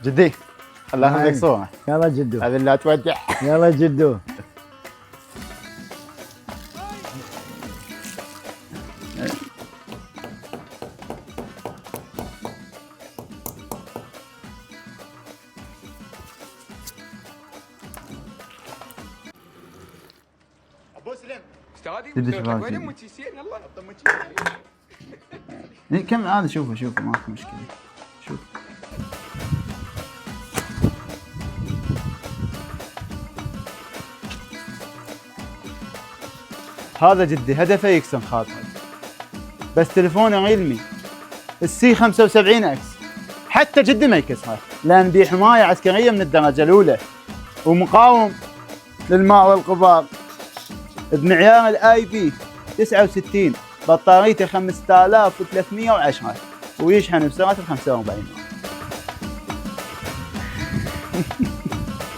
جدي الله يخليك صوره. يلا جدو، هذه لا تودع. يلا جدو. ابو سلم جدي شباب كم هذا؟ شوفوا ماكو مشكله. شوف هذا جدي هدفه يكسم خاطر، بس تليفونه علمي السي 75 اكس، حتى جدي ما يكسره لان دي حمايه عسكريه من الدرجه الاولى ومقاوم للماء والغبار، بمعيار الاي بي 69، بطاريته 5310 ويشحن بسرعه 45 واط.